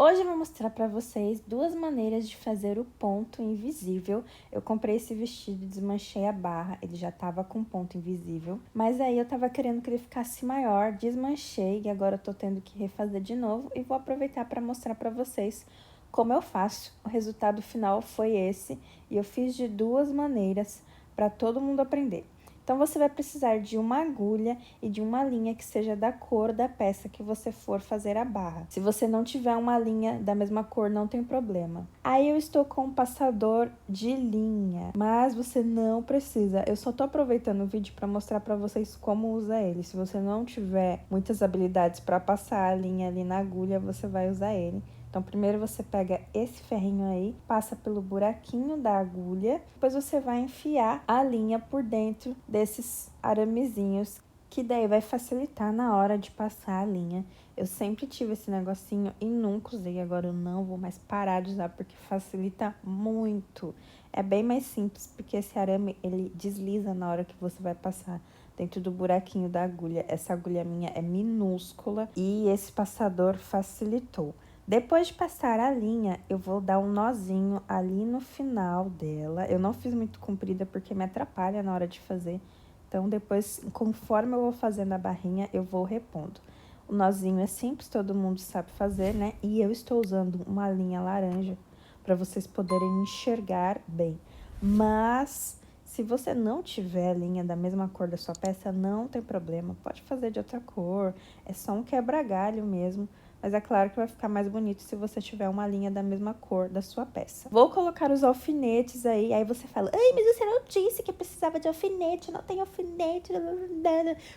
Hoje eu vou mostrar pra vocês duas maneiras de fazer o ponto invisível. Eu comprei esse vestido e desmanchei a barra, ele já tava com ponto invisível. Mas aí eu tava querendo que ele ficasse maior, desmanchei e agora eu tô tendo que refazer de novo. E vou aproveitar pra mostrar pra vocês como eu faço. O resultado final foi esse e eu fiz de duas maneiras pra todo mundo aprender. Então, você vai precisar de uma agulha e de uma linha que seja da cor da peça que você for fazer a barra. Se você não tiver uma linha da mesma cor, não tem problema. Aí, eu estou com um passador de linha, mas você não precisa. Eu só tô aproveitando o vídeo para mostrar para vocês como usa ele. Se você não tiver muitas habilidades para passar a linha ali na agulha, você vai usar ele. Então, primeiro você pega esse ferrinho aí, passa pelo buraquinho da agulha, depois você vai enfiar a linha por dentro desses aramezinhos, que daí vai facilitar na hora de passar a linha. Eu sempre tive esse negocinho e nunca usei, agora eu não vou mais parar de usar porque facilita muito. É bem mais simples, porque esse arame, ele desliza na hora que você vai passar dentro do buraquinho da agulha. Essa agulha minha é minúscula e esse passador facilitou. Depois de passar a linha, eu vou dar um nozinho ali no final dela. Eu não fiz muito comprida porque me atrapalha na hora de fazer. Então, depois, conforme eu vou fazendo a barrinha, eu vou repondo. O nozinho é simples, todo mundo sabe fazer, né? E eu estou usando uma linha laranja para vocês poderem enxergar bem. Mas, se você não tiver a linha da mesma cor da sua peça, não tem problema. Pode fazer de outra cor, é só um quebra-galho mesmo. Mas é claro que vai ficar mais bonito se você tiver uma linha da mesma cor da sua peça. Vou colocar os alfinetes aí você fala, ai, mas você não disse que precisava de alfinete, não tem alfinete.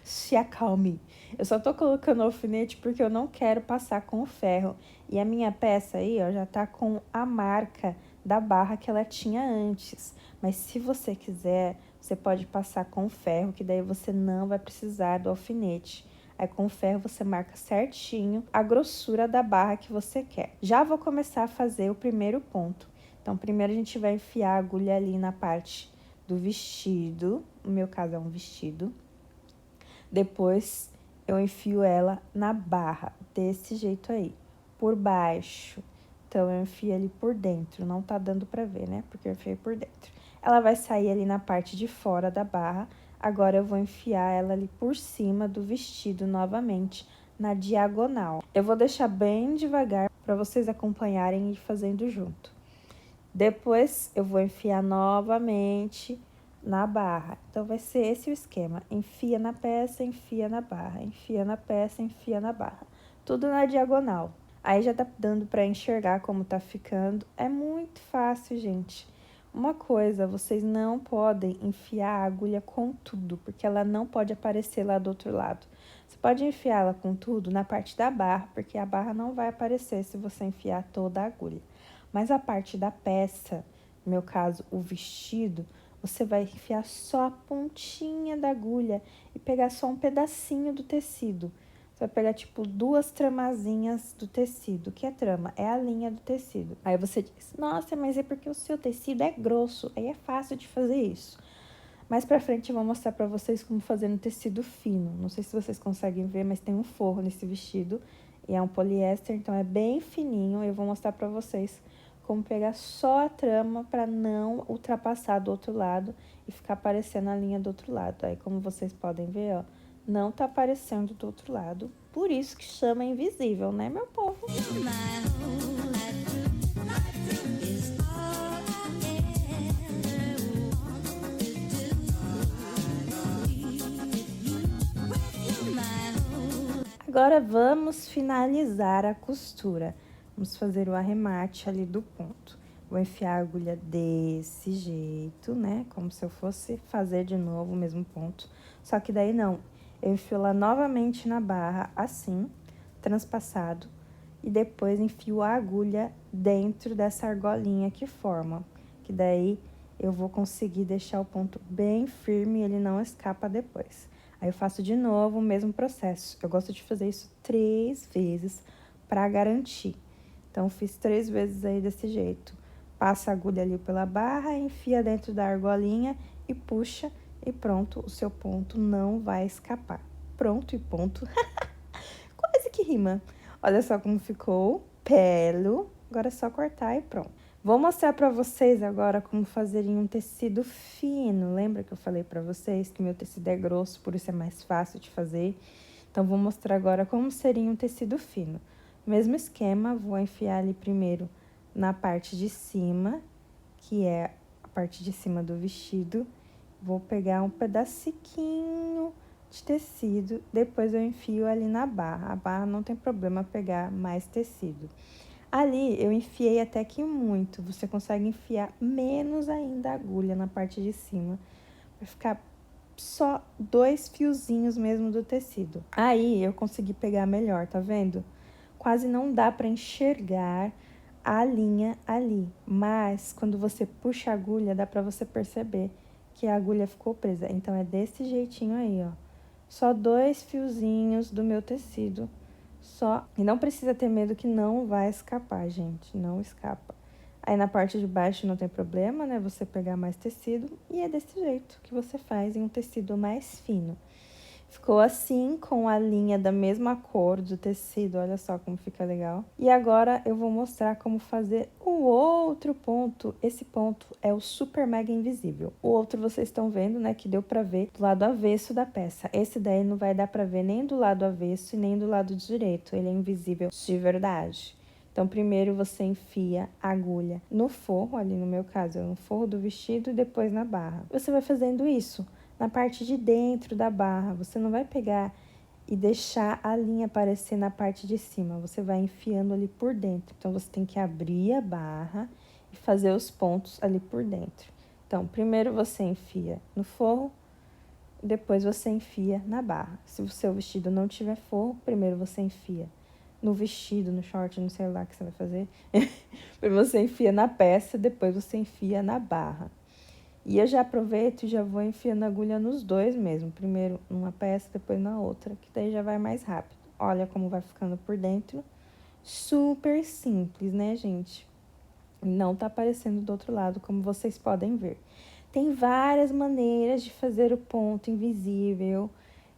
Se acalme. Eu só tô colocando alfinete porque eu não quero passar com o ferro. E a minha peça aí, ó, já tá com a marca da barra que ela tinha antes. Mas se você quiser, você pode passar com o ferro, que daí você não vai precisar do alfinete. Aí, com o ferro, você marca certinho a grossura da barra que você quer. Já vou começar a fazer o primeiro ponto. Então, primeiro a gente vai enfiar a agulha ali na parte do vestido. No meu caso, é um vestido. Depois, eu enfio ela na barra, desse jeito aí, por baixo. Então, eu enfio ali por dentro. Não tá dando pra ver, né? Porque eu enfiei por dentro. Ela vai sair ali na parte de fora da barra. Agora, eu vou enfiar ela ali por cima do vestido novamente, na diagonal. Eu vou deixar bem devagar para vocês acompanharem e ir fazendo junto. Depois, eu vou enfiar novamente na barra. Então, vai ser esse o esquema. Enfia na peça, enfia na barra. Enfia na peça, enfia na barra. Tudo na diagonal. Aí, já tá dando para enxergar como tá ficando. É muito fácil, gente. Uma coisa, vocês não podem enfiar a agulha com tudo, porque ela não pode aparecer lá do outro lado. Você pode enfiá-la com tudo na parte da barra, porque a barra não vai aparecer se você enfiar toda a agulha. Mas a parte da peça, no meu caso, o vestido, você vai enfiar só a pontinha da agulha e pegar só um pedacinho do tecido. Você vai pegar, tipo, duas tramazinhas do tecido. O que é trama? É a linha do tecido. Aí você diz, nossa, mas é porque o seu tecido é grosso. Aí é fácil de fazer isso. Mais pra frente eu vou mostrar pra vocês como fazer no tecido fino. Não sei se vocês conseguem ver, mas tem um forro nesse vestido. E é um poliéster, então é bem fininho. Eu vou mostrar pra vocês como pegar só a trama pra não ultrapassar do outro lado e ficar aparecendo a linha do outro lado. Aí, como vocês podem ver, ó, não tá aparecendo do outro lado. Por isso que chama invisível, né, meu povo? Agora, vamos finalizar a costura. Vamos fazer o arremate ali do ponto. Vou enfiar a agulha desse jeito, né? Como se eu fosse fazer de novo o mesmo ponto. Só que daí não. Eu enfio lá novamente na barra, assim, transpassado. E depois enfio a agulha dentro dessa argolinha que forma. Que daí eu vou conseguir deixar o ponto bem firme e ele não escapa depois. Aí, eu faço de novo o mesmo processo. Eu gosto de fazer isso 3 vezes para garantir. Então, fiz 3 vezes aí desse jeito. Passa a agulha ali pela barra, enfia dentro da argolinha e puxa. E pronto, o seu ponto não vai escapar. Pronto e ponto. Quase que rima. Olha só como ficou. belo. Agora é só cortar e pronto. Vou mostrar pra vocês agora como fazer em um tecido fino. Lembra que eu falei pra vocês que meu tecido é grosso, por isso é mais fácil de fazer? Então, vou mostrar agora como seria um tecido fino. Mesmo esquema, vou enfiar ali primeiro na parte de cima, que é a parte de cima do vestido. Vou pegar um pedacinho de tecido, depois eu enfio ali na barra. A barra não tem problema pegar mais tecido. Ali eu enfiei até que muito, você consegue enfiar menos ainda a agulha na parte de cima, vai ficar só 2 fiozinhos mesmo do tecido. Aí eu consegui pegar melhor, tá vendo? Quase não dá pra enxergar a linha ali, mas quando você puxa a agulha, dá pra você perceber que a agulha ficou presa. Então, é desse jeitinho aí, ó. Só 2 fiozinhos do meu tecido, só. E não precisa ter medo que não vai escapar, gente, não escapa. Aí, na parte de baixo não tem problema, né, você pegar mais tecido. E é desse jeito que você faz em um tecido mais fino. Ficou assim, com a linha da mesma cor do tecido, olha só como fica legal. E agora eu vou mostrar como fazer o outro ponto. Esse ponto é o super mega invisível. O outro vocês estão vendo, né, que deu pra ver do lado avesso da peça. Esse daí não vai dar pra ver nem do lado avesso e nem do lado direito, ele é invisível de verdade. Então, primeiro você enfia a agulha no forro, ali no meu caso, no forro do vestido e depois na barra. Você vai fazendo isso na parte de dentro da barra. Você não vai pegar e deixar a linha aparecer na parte de cima. Você vai enfiando ali por dentro. Então, você tem que abrir a barra e fazer os pontos ali por dentro. Então, primeiro você enfia no forro, depois você enfia na barra. Se o seu vestido não tiver forro, primeiro você enfia no vestido, no short, no sei lá o que você vai fazer. Primeiro você enfia na peça, depois você enfia na barra. E eu já aproveito e já vou enfiando a agulha nos dois mesmo. Primeiro numa peça, depois na outra, que daí já vai mais rápido. Olha como vai ficando por dentro. Super simples, né, gente? Não tá aparecendo do outro lado, como vocês podem ver. Tem várias maneiras de fazer o ponto invisível.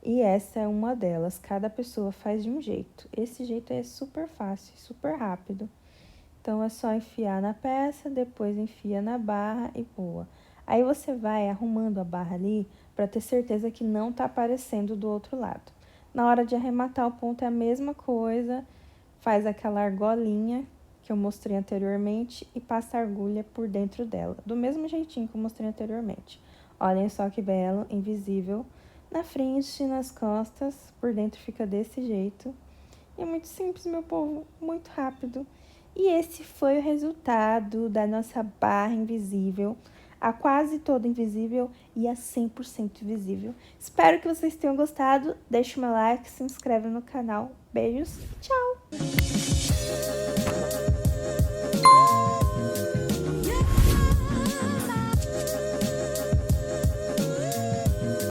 E essa é uma delas. Cada pessoa faz de um jeito. Esse jeito é super fácil, super rápido. Então, é só enfiar na peça, depois enfia na barra e boa. Aí, você vai arrumando a barra ali para ter certeza que não tá aparecendo do outro lado. Na hora de arrematar o ponto é a mesma coisa, faz aquela argolinha que eu mostrei anteriormente e passa a agulha por dentro dela, do mesmo jeitinho que eu mostrei anteriormente. Olhem só que belo, invisível, na frente e nas costas, por dentro fica desse jeito. E é muito simples, meu povo, muito rápido. E esse foi o resultado da nossa barra invisível, a quase toda invisível e a 100% invisível. Espero que vocês tenham gostado, deixa o meu like, se inscreve no canal. Beijos, tchau!